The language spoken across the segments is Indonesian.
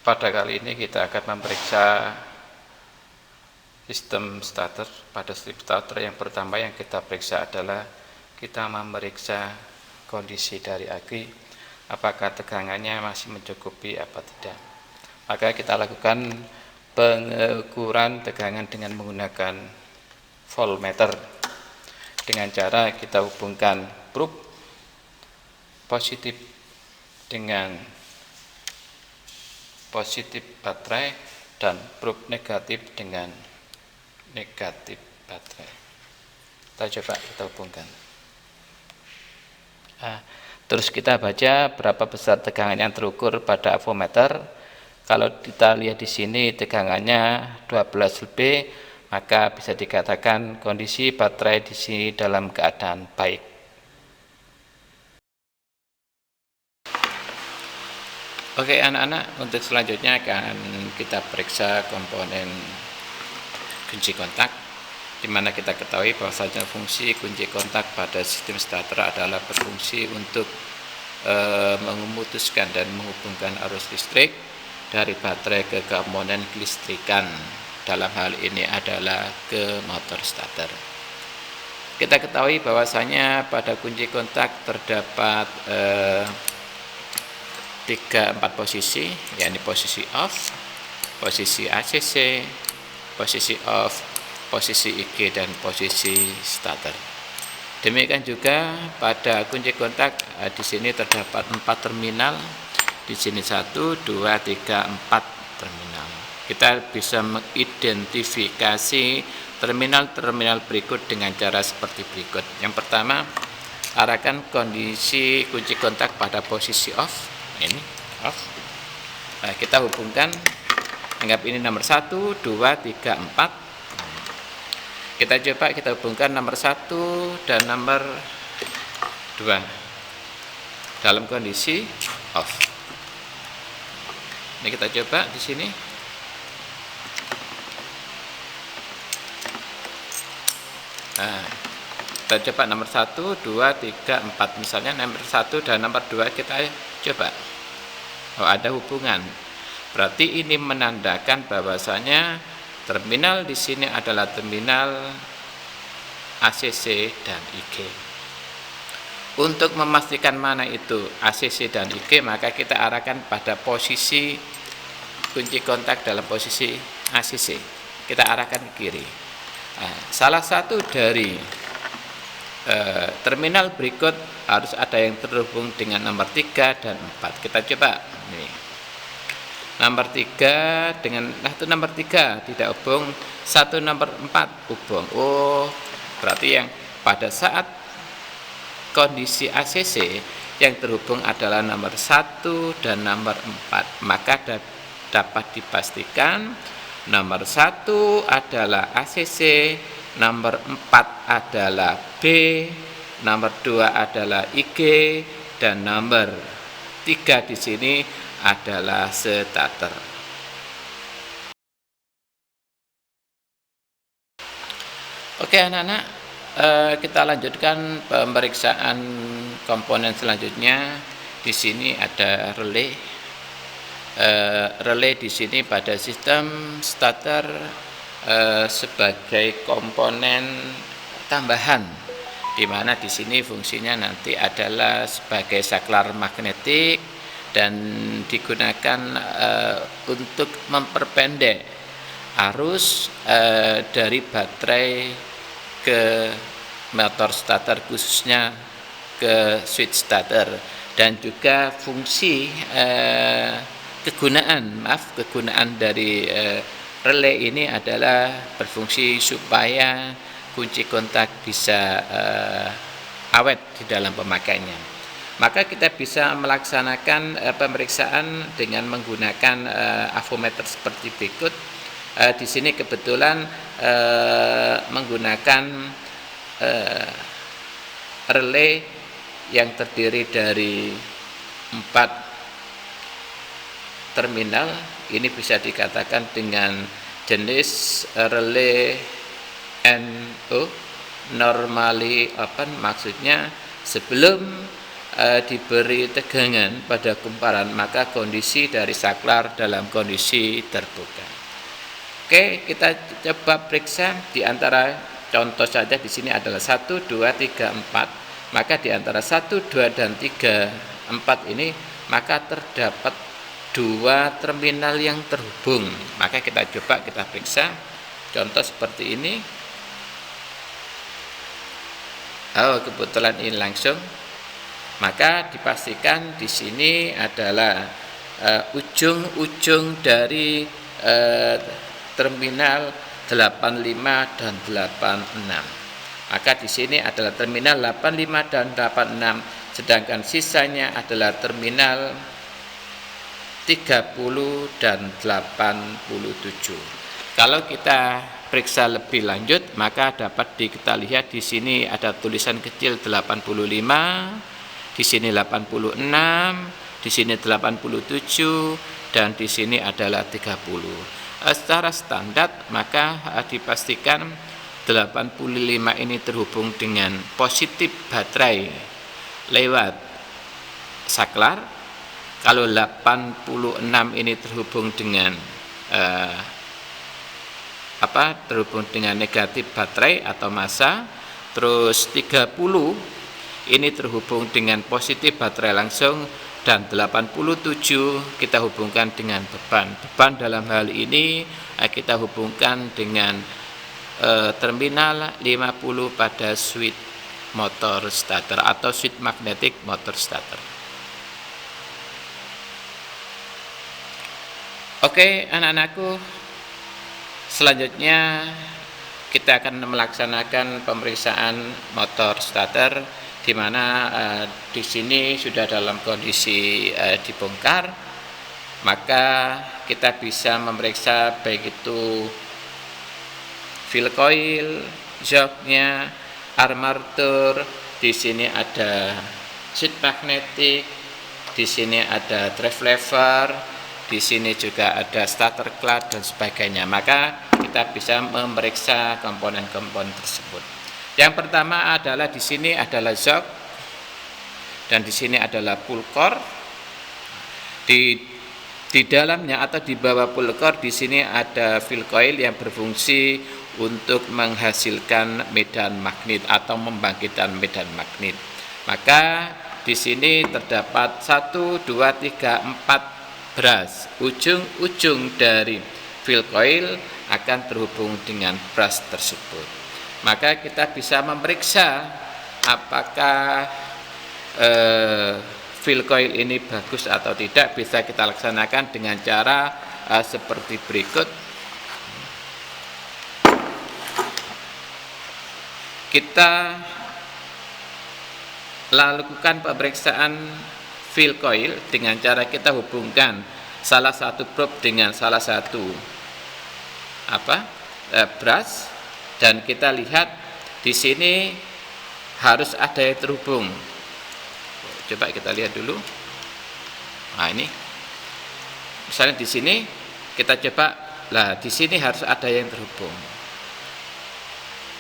Pada kali ini kita akan memeriksa sistem starter. Pada strip starter yang pertama yang kita periksa adalah kita memeriksa kondisi dari aki, apakah tegangannya masih mencukupi apa tidak. Maka kita lakukan pengukuran tegangan dengan menggunakan voltmeter dengan cara kita hubungkan probe positif dengan positif baterai dan probe negatif dengan negatif baterai. Kita hubungkan. Terus kita baca berapa besar tegangan yang terukur pada avometer. Kalau kita lihat di sini tegangannya 12 lebih, maka bisa dikatakan kondisi baterai di sini dalam keadaan baik. Oke anak-anak, untuk selanjutnya akan kita periksa komponen kunci kontak, di mana kita ketahui bahwasanya fungsi kunci kontak pada sistem starter adalah berfungsi untuk memutuskan dan menghubungkan arus listrik dari baterai ke komponen kelistrikan. Dalam hal ini adalah ke motor starter. Kita ketahui bahwasanya pada kunci kontak terdapat 3-4 posisi, yakni posisi off, posisi ACC, posisi off, posisi IG, dan posisi starter. Demikian juga pada kunci kontak di sini terdapat 4 terminal, di sini 1, 2, 3, 4 terminal. Kita bisa mengidentifikasi terminal-terminal berikut dengan cara seperti berikut. Yang pertama, arahkan kondisi kunci kontak pada posisi off. Ini off. Kita hubungkan, anggap ini nomor 1, 2, 3, 4. Kita coba kita hubungkan nomor 1 dan nomor 2 dalam kondisi off. Ini kita coba di sini. Kita coba nomor 1, 2, 3, 4. Misalnya nomor 1 dan nomor 2 kita coba. Oh, ada hubungan. Berarti ini menandakan bahwasanya terminal di sini adalah terminal ACC dan IG. Untuk memastikan mana itu ACC dan IG, maka kita arahkan pada posisi kunci kontak dalam posisi ACC. Kita arahkan ke kiri. Salah satu dari terminal berikut harus ada yang terhubung dengan nomor 3 dan 4. Kita coba nih. Nomor 3 dengan nomor 3 tidak hubung, 1 nomor 4 hubung. Oh, berarti yang pada saat kondisi ACC yang terhubung adalah nomor 1 dan nomor 4. Maka dapat dipastikan nomor 1 adalah ACC, nomor 4 adalah B, nomor 2 adalah IG, dan nomor 3 di sini adalah starter. Oke anak-anak, kita lanjutkan pemeriksaan komponen selanjutnya. Di sini ada relay. Relay di sini pada sistem starter sebagai komponen tambahan, di mana di sini fungsinya nanti adalah sebagai saklar magnetik dan digunakan untuk memperpendek arus dari baterai ke motor starter, khususnya ke switch starter, dan juga fungsi kegunaan dari relay ini adalah berfungsi supaya kunci kontak bisa awet di dalam pemakaiannya. Maka kita bisa melaksanakan pemeriksaan dengan menggunakan avometer seperti berikut. Di sini kebetulan menggunakan relay yang terdiri dari 4 terminal. Ini bisa dikatakan dengan jenis relay NO, normally open, maksudnya sebelum diberi tegangan pada kumparan, maka kondisi dari saklar dalam kondisi terbuka. Oke, kita coba periksa di antara contoh saja di sini adalah 1, 2, 3, 4. Maka di antara 1, 2, dan 3, 4 ini maka terdapat 2 terminal yang terhubung. Maka kita coba kita periksa contoh seperti ini. Oh, kebetulan ini langsung. Maka dipastikan di sini adalah ujung-ujung dari terminal 85 dan 86. Maka di sini adalah terminal 85 dan 86, sedangkan sisanya adalah terminal 30 dan 87. Kalau kita periksa lebih lanjut, maka dapat kita lihat di sini ada tulisan kecil 85, di sini 86, di sini 87, dan di sini adalah 30. Secara standar maka dipastikan 85 ini terhubung dengan positif baterai lewat saklar. Kalau 86 ini terhubung dengan terhubung dengan negatif baterai atau massa. Terus 30 ini terhubung dengan positif baterai langsung, dan 87 kita hubungkan dengan beban. Beban dalam hal ini kita hubungkan dengan terminal 50 pada switch motor starter atau switch magnetic motor starter. Oke, anak-anakku, selanjutnya kita akan melaksanakan pemeriksaan motor starter, di mana di sini sudah dalam kondisi dibongkar. Maka kita bisa memeriksa baik itu fill coil, joknya, armatur. Di sini ada sheet magnetic, di sini ada drive lever, di sini juga ada starter clutch dan sebagainya. Maka kita bisa memeriksa komponen-komponen tersebut. Yang pertama adalah di sini adalah jok, dan di sini adalah pull core. Di dalamnya atau di bawah pull core di sini ada fill coil yang berfungsi untuk menghasilkan medan magnet atau membangkitkan medan magnet. Maka di sini terdapat 1, 2, 3, 4 brush. Ujung-ujung dari fill coil akan terhubung dengan brush tersebut. Maka kita bisa memeriksa apakah fill coil ini bagus atau tidak. Bisa kita laksanakan dengan cara seperti berikut. Kita lakukan pemeriksaan fill coil dengan cara kita hubungkan salah satu probe dengan salah satu brush. Dan kita lihat di sini harus ada yang terhubung. Coba kita lihat dulu. Nah, ini. Misalnya di sini kita coba, di sini harus ada yang terhubung.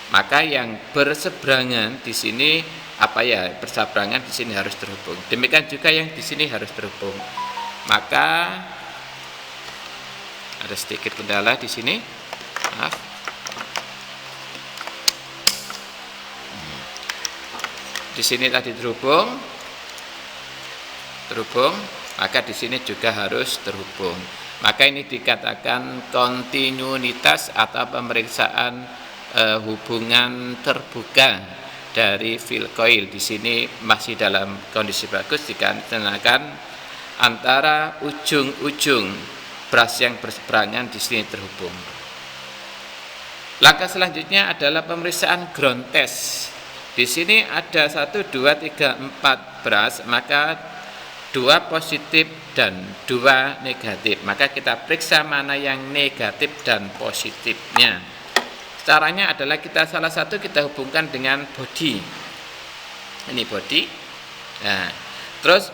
Maka yang berseberangan di sini berseberangan di sini harus terhubung. Demikian juga yang di sini harus terhubung. Maka ada sedikit kendala di sini. Maaf. Di sini tadi terhubung, maka di sini juga harus terhubung. Maka ini dikatakan kontinuitas atau pemeriksaan hubungan terbuka dari fill coil. Di sini masih dalam kondisi bagus, dikarenakan antara ujung-ujung brush yang berseberangan di sini terhubung. Langkah selanjutnya adalah pemeriksaan ground test. Di sini ada 1, 2, 3, 4 brush, maka 2 positif dan 2 negatif. Maka kita periksa mana yang negatif dan positifnya. Caranya adalah salah satu kita hubungkan dengan body. Ini body. Nah, terus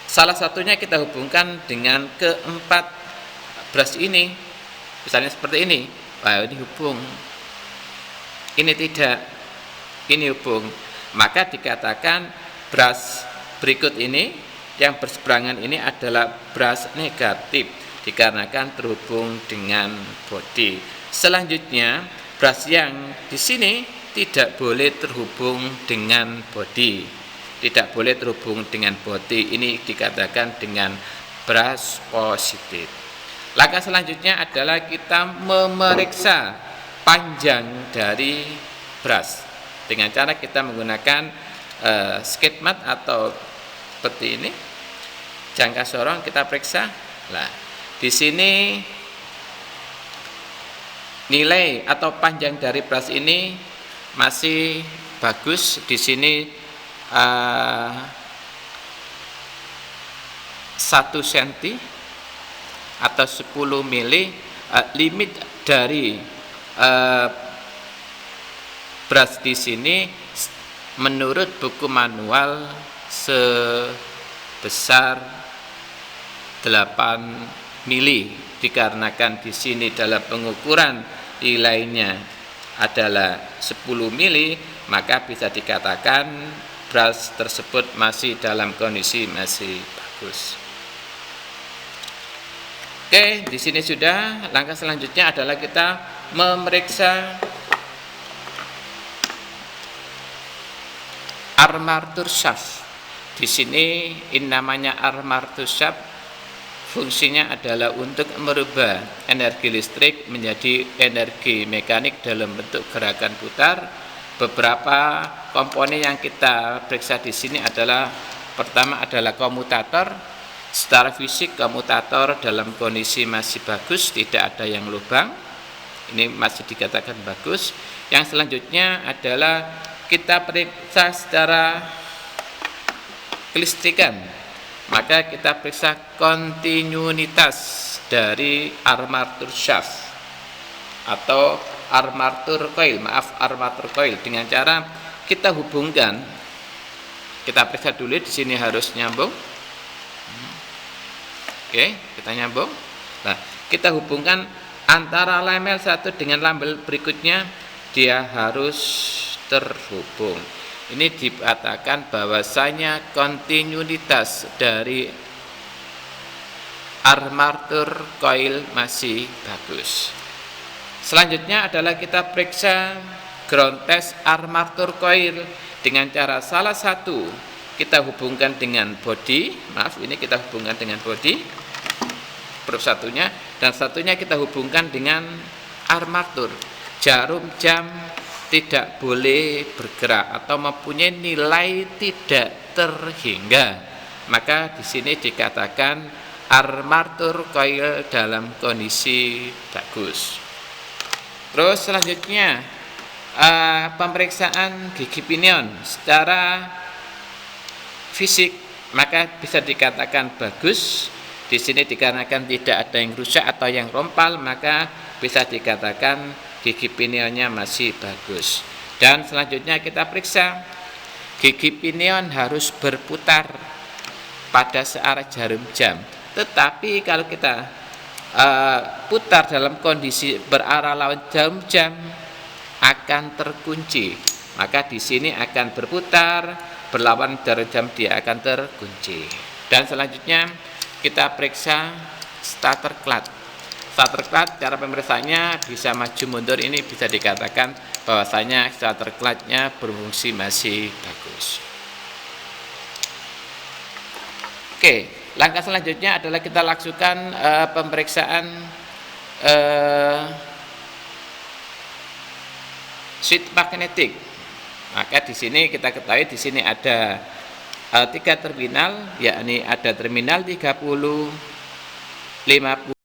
salah satunya kita hubungkan dengan keempat brush ini. Misalnya seperti ini. Wah, ini hubung. Ini tidak. Ini hubung. Maka dikatakan brush berikut ini yang berseberangan ini adalah brush negatif dikarenakan terhubung dengan body. Selanjutnya brush yang di sini tidak boleh terhubung dengan body. Tidak boleh terhubung dengan body. Ini dikatakan dengan brush positif. Langkah selanjutnya adalah kita memeriksa panjang dari brush dengan cara kita menggunakan skate mat atau seperti ini. Jangka sorong kita periksa. Nah, di sini nilai atau panjang dari brush ini masih bagus. Di sini 1 cm atau 10 mili. Limit dari brush di sini menurut buku manual sebesar 8 mili. Dikarenakan di sini dalam pengukuran nilainya adalah 10 mili, maka bisa dikatakan brush tersebut masih dalam kondisi masih bagus. Oke, di sini sudah. Langkah selanjutnya adalah kita memeriksa armatur shaft. Di sini namanya armatur shaft, fungsinya adalah untuk merubah energi listrik menjadi energi mekanik dalam bentuk gerakan putar. Beberapa komponen yang kita periksa di sini adalah, pertama adalah komutator. Secara fisik komutator dalam kondisi masih bagus, tidak ada yang lubang. Ini masih dikatakan bagus. Yang selanjutnya adalah kita periksa secara kelistrikan. Maka kita periksa kontinuitas dari armatur shaft atau armatur coil, armatur coil dengan cara kita hubungkan. Kita periksa dulu, di sini harus nyambung. Oke, kita nyambung. Nah, kita hubungkan antara label satu dengan label berikutnya, dia harus terhubung. Ini dikatakan bahwasanya kontinuitas dari armatur coil masih bagus. Selanjutnya adalah kita periksa ground test armatur coil dengan cara salah satu kita hubungkan dengan body. Maaf, ini kita hubungkan dengan body, proof satunya, dan satunya kita hubungkan dengan armatur. Jarum jam tidak boleh bergerak atau mempunyai nilai tidak terhingga. Maka di sini dikatakan armatur coil dalam kondisi bagus. Terus selanjutnya pemeriksaan gigi pinion secara fisik, maka bisa dikatakan bagus. Di sini dikarenakan tidak ada yang rusak atau yang rompal, maka bisa dikatakan gigi pinionnya masih bagus. Dan selanjutnya kita periksa gigi pinion harus berputar pada searah jarum jam. Tetapi kalau kita putar dalam kondisi berarah lawan jarum jam akan terkunci. Maka di sini akan berputar berlawan jarum jam, dia akan terkunci. Dan selanjutnya kita periksa starter clutch. Starter clutch cara pemeriksaannya bisa maju mundur, ini bisa dikatakan bahwasanya starter clutch-nya berfungsi masih bagus. Oke, langkah selanjutnya adalah kita lakukan pemeriksaan switch magnetik. Maka di sini kita ketahui di sini ada 3 terminal, yakni ada terminal 30, 50